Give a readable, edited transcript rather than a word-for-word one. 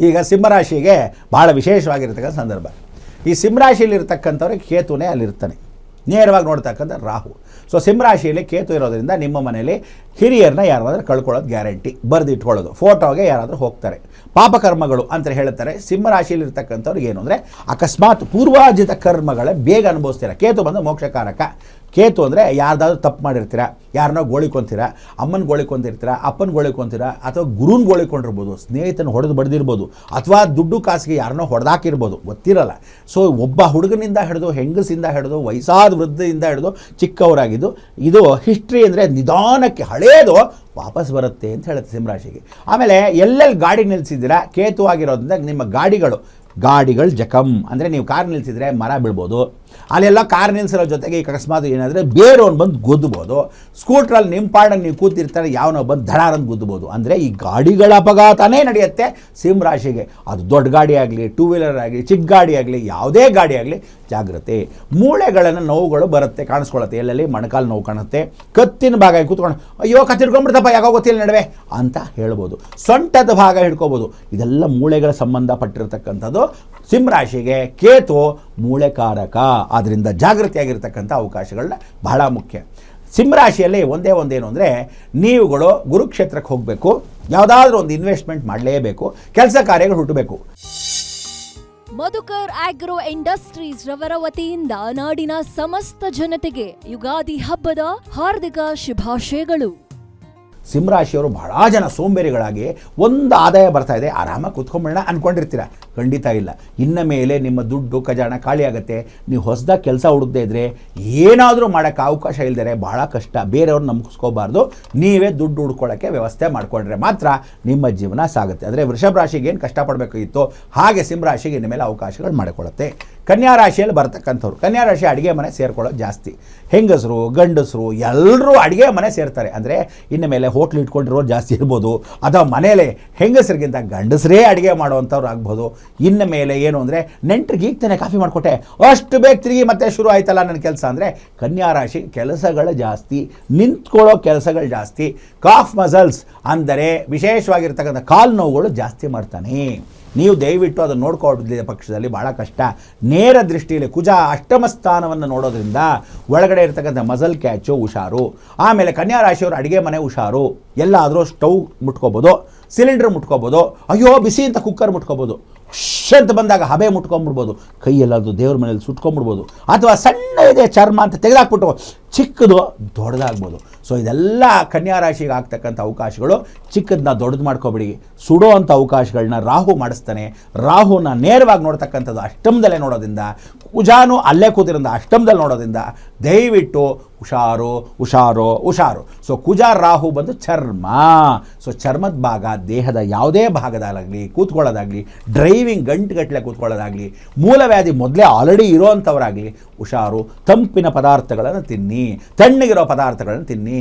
ಈಗ ಸಿಂಹರಾಶಿಗೆ ಭಾಳ ವಿಶೇಷವಾಗಿರ್ತಕ್ಕಂಥ ಸಂದರ್ಭ. ಈ ಸಿಂಹರಾಶಿಯಲ್ಲಿರ್ತಕ್ಕಂಥವ್ರಿಗೆ ಕೇತುನೇ ಅಲ್ಲಿರ್ತಾನೆ, ನೇರವಾಗಿ ನೋಡ್ತಕ್ಕಂಥ ರಾಹು. ಸೊ ಸಿಂಹರಾಶಿಯಲ್ಲಿ ಕೇತು ಇರೋದರಿಂದ ನಿಮ್ಮ ಮನೇಲಿ ಹಿರಿಯರನ್ನ ಯಾರಾದರೂ ಕಳ್ಕೊಳ್ಳೋದು ಗ್ಯಾರಂಟಿ, ಬರೆದಿಟ್ಕೊಳ್ಳೋದು. ಫೋಟೋಗೆ ಯಾರಾದರೂ ಹೋಗ್ತಾರೆ, ಪಾಪಕರ್ಮಗಳು ಅಂತ ಹೇಳ್ತಾರೆ. ಸಿಂಹರಾಶಿಯಲ್ಲಿರ್ತಕ್ಕಂಥವ್ರಿಗೆ ಏನು ಅಂದರೆ ಅಕಸ್ಮಾತ್ ಪೂರ್ವಾರ್ಜಿತ ಕರ್ಮಗಳೇ ಬೇಗ ಅನುಭವಿಸ್ತೀರ. ಕೇತು ಬಂದು ಮೋಕ್ಷಕಾರಕ. ಕೇತು ಅಂದರೆ ಯಾರ್ದಾದ್ರೂ ತಪ್ಪು ಮಾಡಿರ್ತೀರ, ಯಾರನ್ನೋ ಗೋಳಿಕೊಂತೀರ, ಅಮ್ಮನ ಗೋಳಿಕೊಂತಿರ್ತೀರ, ಅಪ್ಪನ ಗೋಳಿಕೊಂತೀರ, ಅಥವಾ ಗುರುನ ಗೋಳಿಕೊಂಡಿರ್ಬೋದು, ಸ್ನೇಹಿತನ ಹೊಡೆದು ಬಡ್ದಿರ್ಬೋದು, ಅಥವಾ ದುಡ್ಡು ಕಾಸಿಗೆ ಯಾರನ್ನೋ ಹೊಡೆದಾಕಿರ್ಬೋದು, ಗೊತ್ತಿರಲ್ಲ. ಸೊ ಒಬ್ಬ ಹುಡುಗನಿಂದ ಹಿಡಿದು ಹೆಂಗಸಿಂದ ಹಿಡಿದು ವಯಸ್ಸಾದ ವೃದ್ಧದಿಂದ ಹಿಡಿದು ಚಿಕ್ಕವರಾಗಿದ್ದು, ಇದು ಹಿಸ್ಟ್ರಿ ಅಂದರೆ ನಿಧಾನಕ್ಕೆ ಹಳೇದು ವಾಪಸ್ ಬರುತ್ತೆ ಅಂತ ಹೇಳುತ್ತೆ ಸಿಂಹರಾಶಿಗೆ. ಆಮೇಲೆ ಎಲ್ಲೆಲ್ಲಿ ಗಾಡಿ ನಿಲ್ಲಿಸಿದ್ದೀರಾ ಕೇತು ಆಗಿರೋದ್ರಿಂದ ನಿಮ್ಮ ಗಾಡಿಗಳು ಜಖಮ್ ಅಂದರೆ ನೀವು ಕಾರ್ ನಿಲ್ಲಿಸಿದರೆ ಮರ ಬೀಳ್ಬೋದು. ಅಲ್ಲೆಲ್ಲ ಕಾರ್ ನಿಲ್ಲಿಸಿರೋ ಜೊತೆಗೆ ಈಗ ಅಕಸ್ಮಾತ್ ಏನಾದರೆ ಬೇರೆಯವ್ನು ಬಂದು ಗುದ್ದಬೋದು. ಸ್ಕೂಟ್ರಲ್ಲಿ ನಿಮ್ಮ ಪಾಡನ್ನು ನೀವು ಕೂತಿರ್ತಾರೆ, ಯಾವನೋ ಬಂದು ಧಡಾರಂದು ಗುದ್ದಬೋದು. ಅಂದರೆ ಈ ಗಾಡಿಗಳ ಅಪಘಾತನೇ ನಡೆಯುತ್ತೆ ಸಿಂಹರಾಶಿಗೆ. ಅದು ದೊಡ್ಡ ಗಾಡಿ ಆಗಲಿ, ಟೂ ವೀಲರ್ ಆಗಲಿ, ಚಿಕ್ಕ ಗಾಡಿ ಆಗಲಿ, ಯಾವುದೇ ಗಾಡಿ ಆಗಲಿ ಜಾಗ್ರತೆ. ಮೂಳೆಗಳನ್ನು ನೋವುಗಳು ಬರುತ್ತೆ, ಕಾಣಿಸ್ಕೊಳ್ಳುತ್ತೆ. ಎಲ್ಲೆಲ್ಲಿ ಮೊಣಕಾಲು ನೋವು ಕಾಣುತ್ತೆ, ಕತ್ತಿನ ಭಾಗ ಕೂತ್ಕೊಂಡು ಅಯ್ಯೋ ಕತ್ತಿಡ್ಕೊಂಡ್ಬಿಡ್ತಪ್ಪ ಯಾಕೋ ಗೊತ್ತಿಲ್ಲ ನಡುವೆ ಅಂತ ಹೇಳ್ಬೋದು. ಸೊಂಟದ ಭಾಗ ಹಿಡ್ಕೋಬೋದು. ಇದೆಲ್ಲ ಮೂಳೆಗಳ ಸಂಬಂಧಪಟ್ಟಿರ್ತಕ್ಕಂಥದ್ದು. ಸಿಂಹರಾಶಿಗೆ ಕೇತು ಮೂಳೆಕಾರಕ, ಆದ್ದರಿಂದ ಜಾಗೃತಿಯಾಗಿರ್ತಕ್ಕಂಥ ಅವಕಾಶಗಳನ್ನ ಬಹಳ ಮುಖ್ಯ. ಸಿಂಹರಾಶಿಯಲ್ಲಿ ಒಂದೇನು ಅಂದರೆ ನೀವುಗಳು ಗುರುಕ್ಷೇತ್ರಕ್ಕೆ ಹೋಗಬೇಕು, ಯಾವುದಾದ್ರೂ ಒಂದು ಇನ್ವೆಸ್ಟ್ಮೆಂಟ್ ಮಾಡಲೇಬೇಕು, ಕೆಲಸ ಕಾರ್ಯಗಳು ಹುಟ್ಟಬೇಕು. ಮಧುಕರ್ ಆಗ್ರೋ ಇಂಡಸ್ಟ್ರೀಸ್ ರವರ ವತಿಯಿಂದ ನಾಡಿನ ಸಮಸ್ತ ಜನತೆಗೆ ಯುಗಾದಿ ಹಬ್ಬದ ಹಾರ್ದಿಕ ಶುಭಾಶಯಗಳು. ಸಿಂಹರಾಶಿಯವರು ಬಹಳ ಜನ ಸೋಂಬೇರಿಗಳಾಗಿ ಒಂದು ಆದಾಯ ಬರ್ತಾ ಇದೆ, ಆರಾಮಾಗಿ ಕೂತ್ಕೊಂಬಿಡೋಣ ಅಂದ್ಕೊಂಡಿರ್ತೀರ. ಖಂಡಿತ ಇಲ್ಲ. ಇನ್ನು ಮೇಲೆ ನಿಮ್ಮ ದುಡ್ಡು ಖಜಾನ ಖಾಲಿ ಆಗುತ್ತೆ. ನೀವು ಹೊಸದಾಗಿ ಕೆಲಸ ಹುಡುಕದೇ ಇದ್ದರೆ, ಏನಾದರೂ ಮಾಡೋಕ್ಕೆ ಅವಕಾಶ ಇಲ್ಲದೆ ಭಾಳ ಕಷ್ಟ. ಬೇರೆಯವ್ರು ನಂಬಿಸ್ಕೋಬಾರ್ದು. ನೀವೇ ದುಡ್ಡು ಹುಡ್ಕೊಳ್ಳೋಕ್ಕೆ ವ್ಯವಸ್ಥೆ ಮಾಡಿಕೊಂಡ್ರೆ ಮಾತ್ರ ನಿಮ್ಮ ಜೀವನ ಸಾಗುತ್ತೆ. ಅಂದರೆ ವೃಷಭ ರಾಶಿಗೆ ಏನು ಕಷ್ಟಪಡಬೇಕಾಗಿತ್ತು ಹಾಗೆ ಸಿಂಹರಾಶಿಗೆ ಇನ್ನು ಮೇಲೆ ಅವಕಾಶಗಳು ಮಾಡಿಕೊಳ್ಳುತ್ತೆ. ಕನ್ಯಾ ರಾಶಿಯಲ್ಲಿ ಬರ್ತಕ್ಕಂಥವ್ರು, ಕನ್ಯಾ ರಾಶಿ ಅಡುಗೆ ಮನೆ ಸೇರ್ಕೊಳ್ಳೋದು ಜಾಸ್ತಿ. ಹೆಂಗಸರು ಗಂಡಸರು ಎಲ್ಲರೂ ಅಡುಗೆ ಮನೆ ಸೇರ್ತಾರೆ. ಅಂದರೆ ಇನ್ನು ಮೇಲೆ ಹೋಟ್ಲ್ ಇಟ್ಕೊಂಡಿರೋರು ಜಾಸ್ತಿ ಇರ್ಬೋದು, ಅಥವಾ ಮನೇಲೆ ಹೆಂಗಸರಿಗಿಂತ ಗಂಡಸರೇ ಅಡುಗೆ ಮಾಡೋವಂಥವ್ರು ಆಗ್ಬೋದು. ಇನ್ನು ಮೇಲೆ ಏನು ಅಂದರೆ ನೆಂಟ್ರಿಗೆ ಈಗ ತಾನೇ ಕಾಫಿ ಮಾಡಿಕೊಟ್ಟೆ, ಅಷ್ಟು ಬೇಗ ತಿರುಗಿ ಮತ್ತೆ ಶುರು ಆಯ್ತಲ್ಲ ನನ್ನ ಕೆಲಸ. ಅಂದರೆ ಕನ್ಯಾ ರಾಶಿ ಕೆಲಸಗಳು ಜಾಸ್ತಿ, ನಿಂತ್ಕೊಳ್ಳೋ ಕೆಲಸಗಳು ಜಾಸ್ತಿ. ಕಾಫ್ ಮಸಲ್ಸ್ ಅಂದರೆ ವಿಶೇಷವಾಗಿರ್ತಕ್ಕಂಥ ಕಾಲು ನೋವುಗಳು ಜಾಸ್ತಿ ಮಾಡ್ತಾನೆ. ನೀವು ದಯವಿಟ್ಟು ಅದನ್ನು ನೋಡ್ಕೊಳ್ಳೋದಿದ್ದ ಪಕ್ಷದಲ್ಲಿ ಭಾಳ ಕಷ್ಟ. ನೇರ ದೃಷ್ಟಿಯಲ್ಲಿ ಕುಜ ಅಷ್ಟಮ ಸ್ಥಾನವನ್ನು ನೋಡೋದ್ರಿಂದ ಒಳಗಡೆ ಇರ್ತಕ್ಕಂಥ ಮಸಲ್ ಕ್ಯಾಚು ಹುಷಾರು. ಆಮೇಲೆ ಕನ್ಯಾ ರಾಶಿಯವರು ಅಡುಗೆ ಮನೆ ಹುಷಾರು. ಎಲ್ಲಾದರೂ ಸ್ಟವ್ ಮುಟ್ಕೋಬೋದು, ಸಿಲಿಂಡ್ರ್ ಮುಟ್ಕೋಬೋದು, ಅಯ್ಯೋ ಬಿಸಿ ಅಂತ ಕುಕ್ಕರ್ ಮುಟ್ಕೋಬೋದು, ಅಂತ ಬಂದಾಗ ಹಬೆ ಮುಟ್ಕೊಂಬಿಡ್ಬೋದು, ಕೈಯೆಲ್ಲದು ದೇವ್ರ ಮನೇಲಿ ಸುಟ್ಕೊಂಬಿಡ್ಬೋದು, ಅಥವಾ ಸಣ್ಣ ಇದೆ ಚರ್ಮ ಅಂತ ತೆಗೆದಾಕ್ಬಿಟ್ಟು ಚಿಕ್ಕದು ದೊಡ್ಡದಾಗ್ಬೋದು. ಸೊ ಇದೆಲ್ಲ ಕನ್ಯಾ ರಾಶಿಗೆ ಆಗ್ತಕ್ಕಂಥ ಅವಕಾಶಗಳು. ಚಿಕ್ಕದನ್ನ ದೊಡ್ಡದು ಮಾಡ್ಕೊಬಿಡಿ. ಸುಡೋ ಅಂಥ ಅವಕಾಶಗಳನ್ನ ರಾಹು ಮಾಡಿಸ್ತಾನೆ. ರಾಹುನ ನೇರವಾಗಿ ನೋಡ್ತಕ್ಕಂಥದ್ದು ಅಷ್ಟಮದಲ್ಲೇ ನೋಡೋದ್ರಿಂದ, ಕುಜಾನು ಅಲ್ಲೇ ಕೂತಿರೋದ್ರಿಂದ ಅಷ್ಟಮದಲ್ಲಿ ನೋಡೋದ್ರಿಂದ ದಯವಿಟ್ಟು ಹುಷಾರು. ಸೊ ಕುಜ ರಾಹು ಬಂದು ಚರ್ಮ. ಸೊ ಚರ್ಮದ ಭಾಗ ದೇಹದ ಯಾವುದೇ ಭಾಗದಾಗಲಿ ಕೂತ್ಕೊಳ್ಳೋದಾಗಲಿ, ಡ್ರೈವಿಂಗ್ ಗಂಟುಗಟ್ಟಲೆ ಕೂತ್ಕೊಳ್ಳೋದಾಗಲಿ, ಮೂಲವ್ಯಾಧಿ ಮೊದಲೇ ಆಲ್ರೆಡಿ ಇರೋವಂಥವರಾಗಲಿ ಹುಷಾರು. ತಂಪಿನ ಪದಾರ್ಥಗಳನ್ನು ತಿನ್ನಿ, ತಣ್ಣಗಿರೋ ಪದಾರ್ಥಗಳನ್ನು ತಿನ್ನಿ.